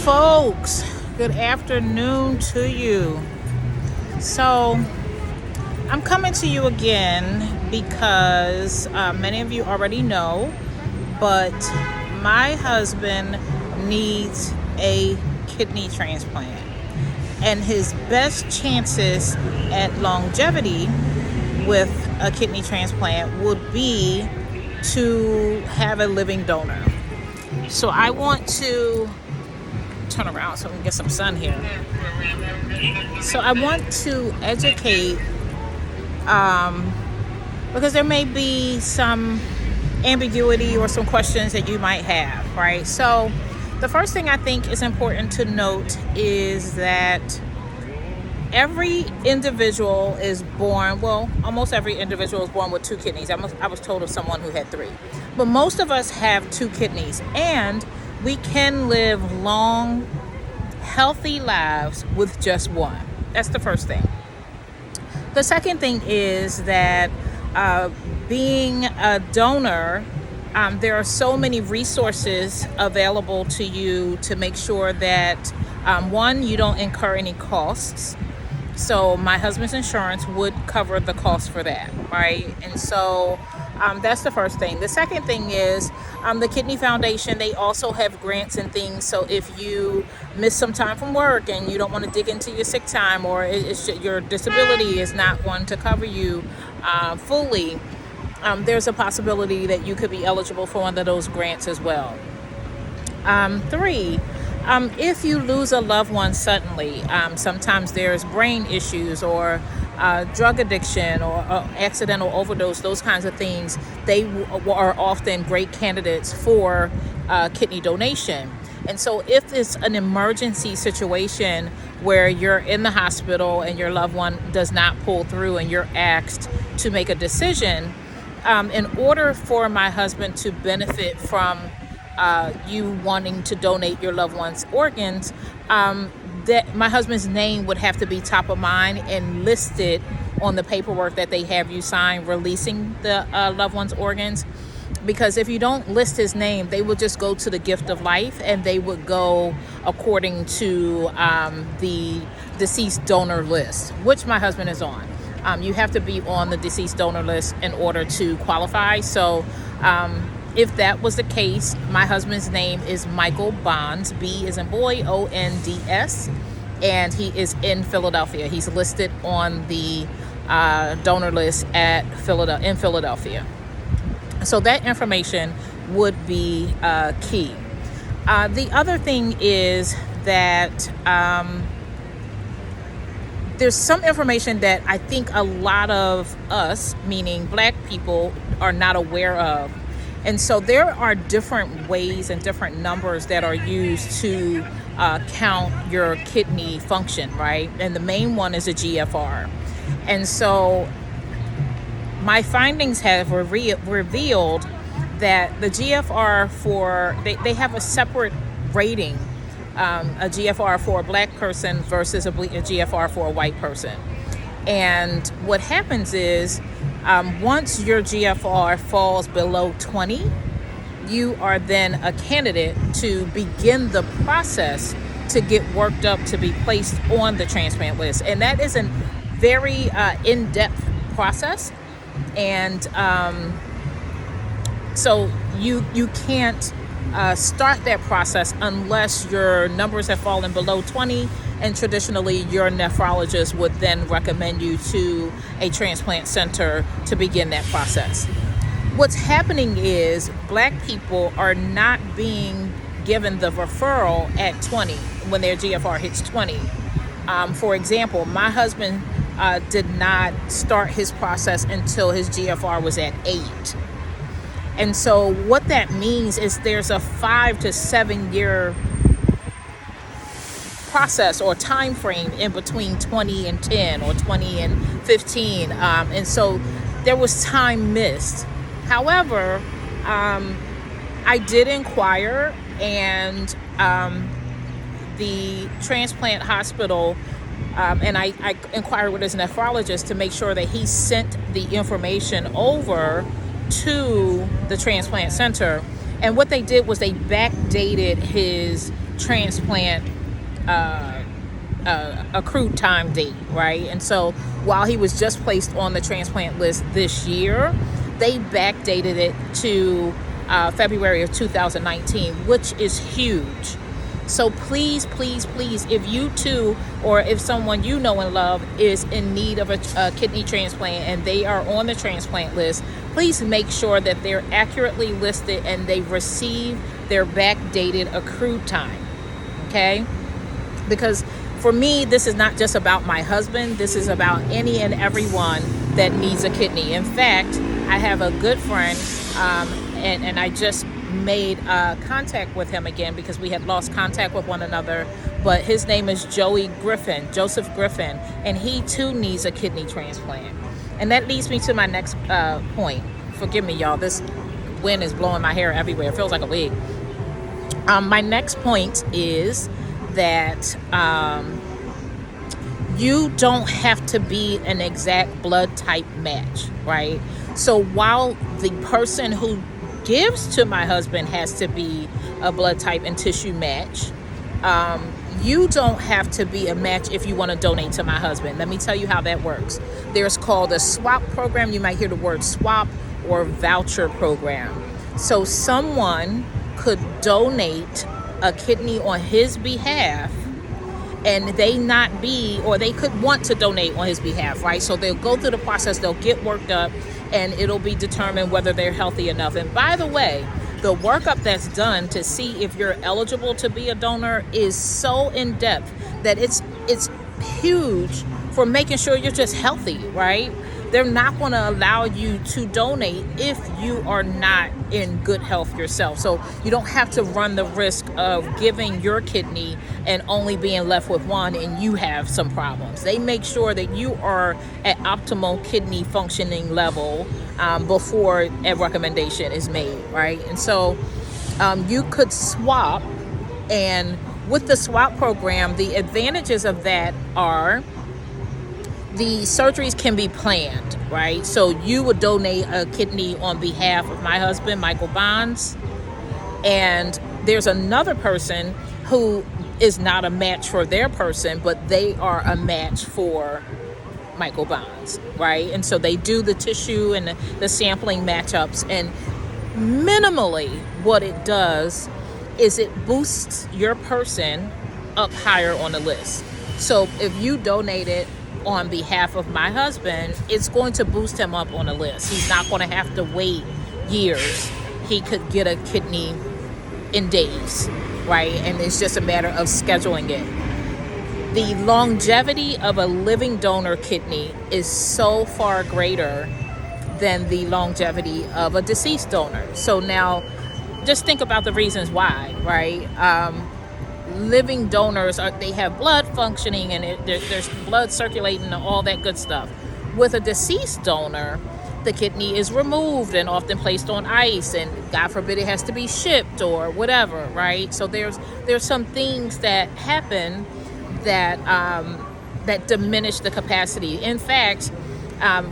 folks. Good afternoon to you. So, I'm coming to you again because many of you already know, but my husband needs a kidney transplant. And his best chances at longevity with a kidney transplant would be to have a living donor. So I want to turn around so we can get some sun here. So I want to educate because there may be some ambiguity or some questions that you might have, right? So the first thing I think is important to note is that every individual is born, well, almost every individual is born with two kidneys. I was told of someone who had three. But most of us have two kidneys, and we can live long, healthy lives with just one. That's the first thing. The second thing is that being a donor, there are so many resources available to you to make sure that, one, you don't incur any costs. So my husband's insurance would cover the cost for that, right? And so that's the first thing. The second thing is the Kidney Foundation, they also have grants and things. So if you miss some time from work and you don't want to dig into your sick time, or your disability is not one to cover you fully, there's a possibility that you could be eligible for one of those grants as well. Three, if you lose a loved one suddenly, sometimes there's brain issues or drug addiction or accidental overdose, those kinds of things, they are often great candidates for kidney donation. And so if it's an emergency situation where you're in the hospital and your loved one does not pull through and you're asked to make a decision, in order for my husband to benefit from you wanting to donate your loved one's organs, that my husband's name would have to be top of mind and listed on the paperwork that they have you sign releasing the loved one's organs. Because if you don't list his name, they will just go to the gift of life, and they would go according to the deceased donor list, which my husband is on. You have to be on the deceased donor list in order to qualify. So if that was the case, my husband's name is Michael Bonds, B as in boy, O-N-D-S, and he is in Philadelphia. He's listed on the donor list in Philadelphia. So that information would be key. The other thing is that there's some information that I think a lot of us, meaning Black people, are not aware of. And so there are different ways and different numbers that are used to count your kidney function, right? And the main one is a GFR. And so my findings have revealed that the GFR they have a separate rating, a GFR for a Black person versus a GFR for a white person. And what happens is, once your GFR falls below 20, you are then a candidate to begin the process to get worked up to be placed on the transplant list. And that is a very in-depth process. And so you can't start that process unless your numbers have fallen below 20. And traditionally, your nephrologist would then recommend you to a transplant center to begin that process. What's happening is Black people are not being given the referral at 20 when their GFR hits 20. For example, my husband did not start his process until his GFR was at 8. And so what that means is there's a 5 to 7 year process or time frame in between 20 and 10 or 20 and 15. And so there was time missed. However, I did inquire, and the transplant hospital, and I inquired with his nephrologist to make sure that he sent the information over to the transplant center. And what they did was they backdated his transplant accrued time date, right? And so while he was just placed on the transplant list this year, they backdated it to February of 2019, which is huge. So please, please, please, if you too, or if someone you know and love is in need of a kidney transplant and they are on the transplant list, please make sure that they're accurately listed and they receive their backdated accrued time, okay? Because for me, this is not just about my husband. This is about any and everyone that needs a kidney. In fact, I have a good friend, and I just made contact with him again because we had lost contact with one another. But his name is Joseph Griffin, and he too needs a kidney transplant. And that leads me to my next point. Forgive me, y'all. This wind is blowing my hair everywhere. It feels like a wig. My next point is that you don't have to be an exact blood type match, right? So while the person who gives to my husband has to be a blood type and tissue match, you don't have to be a match if you want to donate to my husband. Let me tell you how that works. There's called a swap program. You might hear the word swap or voucher program. So someone could donate a kidney on his behalf and they not be, or they could want to donate on his behalf, right? So they'll go through the process, they'll get worked up, and it'll be determined whether they're healthy enough. And by the way, the workup that's done to see if you're eligible to be a donor is so in depth that it's huge for making sure you're just healthy, right? They're not going to allow you to donate if you are not in good health yourself. So you don't have to run the risk of giving your kidney and only being left with one and you have some problems. They make sure that you are at optimal kidney functioning level before a recommendation is made, right? And so you could swap, and with the swap program, the advantages of that are the surgeries can be planned, right? So you would donate a kidney on behalf of my husband, Michael Bonds, and there's another person who is not a match for their person, but they are a match for Michael Bonds, right? And so they do the tissue and the sampling matchups, and minimally what it does is it boosts your person up higher on the list. So if you donated on behalf of my husband, it's going to boost him up on the list. He's not going to have to wait years. He could get a kidney in days, right? And it's just a matter of scheduling it. The longevity of a living donor kidney is so far greater than the longevity of a deceased donor. So now just think about the reasons why, right? Living donors, they have blood functioning and there's blood circulating and all that good stuff. With a deceased donor, the kidney is removed and often placed on ice, and God forbid it has to be shipped or whatever, right? So there's some things that happen that that diminish the capacity. In fact,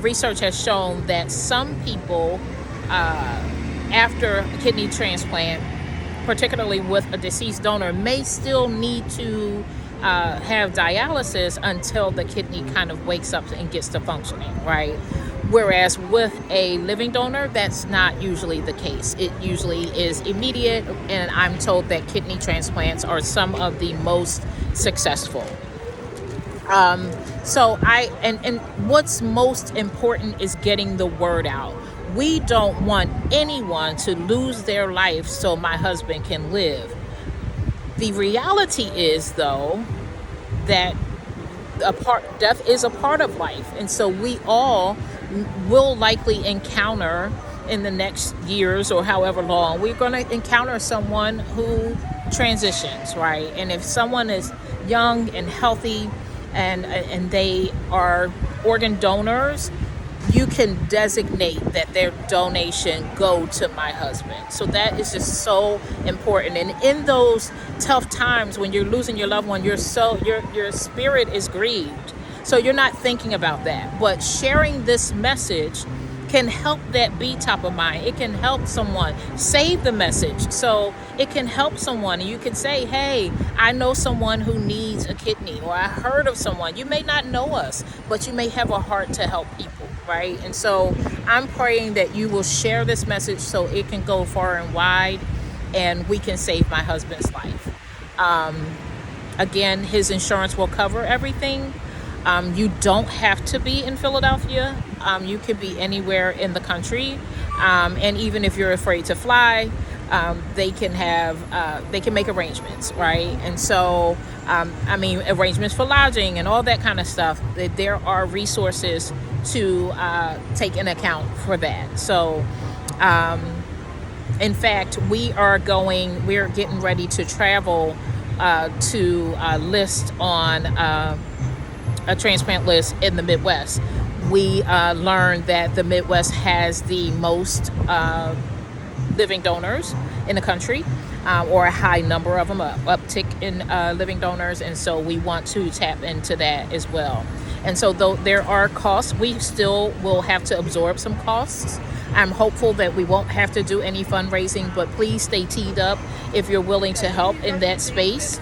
research has shown that some people after a kidney transplant, particularly with a deceased donor, may still need to have dialysis until the kidney kind of wakes up and gets to functioning, right? Whereas with a living donor, that's not usually the case. It usually is immediate, and I'm told that kidney transplants are some of the most successful. So what's most important is getting the word out. We don't want anyone to lose their life so my husband can live. The reality is, though, that death is a part of life. And so we all will likely encounter in the next years or however long, we're going to encounter someone who transitions, right? And if someone is young and healthy and they are organ donors, you can designate that their donation go to my husband. So that is just so important. And in those tough times when you're losing your loved one, your spirit is grieved. So you're not thinking about that. But sharing this message can help that be top of mind. It can help someone. Save the message so it can help someone. You can say, hey, I know someone who needs a kidney, or I heard of someone. You may not know us, but you may have a heart to help people, right? And so I'm praying that you will share this message so it can go far and wide and we can save my husband's life. Again, his insurance will cover everything. You don't have to be in Philadelphia. You could be anywhere in the country. And even if you're afraid to fly, they can make arrangements, right? And so, arrangements for lodging and all that kind of stuff. There are resources to take in account for that. So, in fact, we're getting ready to travel to list on a transplant list in the Midwest. We learned that the Midwest has the most living donors in the country, or a high number of them, uptick in living donors, and so we want to tap into that as well. And so though there are costs, we still will have to absorb some costs. I'm hopeful that we won't have to do any fundraising, but please stay teed up if you're willing to help in that space.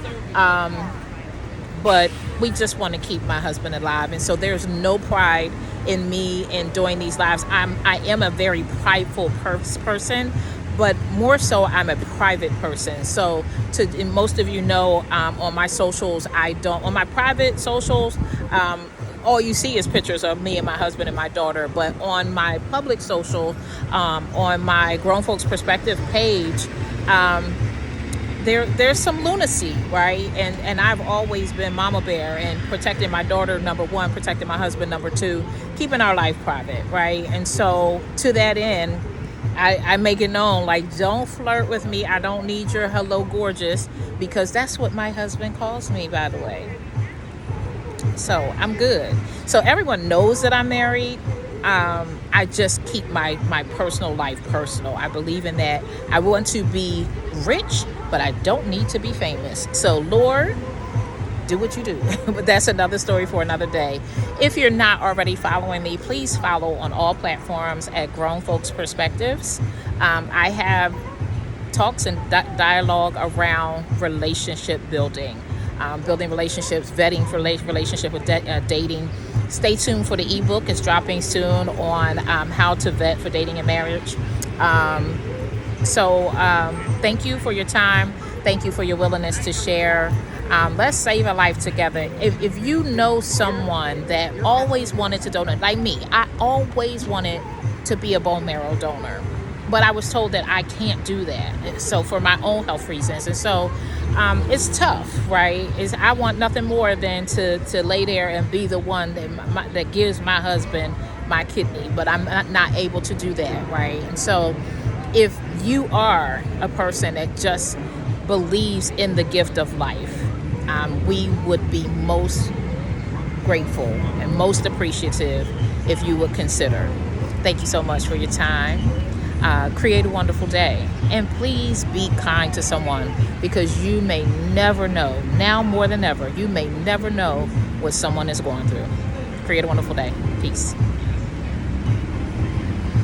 But we just want to keep my husband alive. And so there's no pride in me in doing these lives. I am a very prideful person, but more so I'm a private person. So and most of you know, on my socials, on my private socials, all you see is pictures of me and my husband and my daughter. But on my public social, on my Grown Folks Perspective page, there's some lunacy, right? And I've always been mama bear and protecting my daughter, number one, protecting my husband, number two, keeping our life private, right? And so to that end, I make it known, like, don't flirt with me. I don't need your hello gorgeous, because that's what my husband calls me, by the way. So I'm good. So everyone knows that I'm married. I just keep my personal life personal. I believe in that. I want to be rich, but I don't need to be famous. So Lord, do what you do. But that's another story for another day. If you're not already following me, please follow on all platforms at Grown Folks Perspectives. I have talks and dialogue around relationship building. Building relationships, vetting for relationship with dating. Stay tuned for the ebook. It's dropping soon on how to vet for dating and marriage. So thank you for your time. Thank you for your willingness to share. Let's save a life together. If you know someone that always wanted to donate, like me, I always wanted to be a bone marrow donor, but I was told that I can't do that. So for my own health reasons. And so it's tough, right? I want nothing more than to lay there and be the one that gives my husband my kidney, but I'm not able to do that, right? And so if you are a person that just believes in the gift of life, we would be most grateful and most appreciative if you would consider. Thank you so much for your time. Create a wonderful day. And please be kind to someone, because you may never know, now more than ever, you may never know what someone is going through. Create a wonderful day. Peace.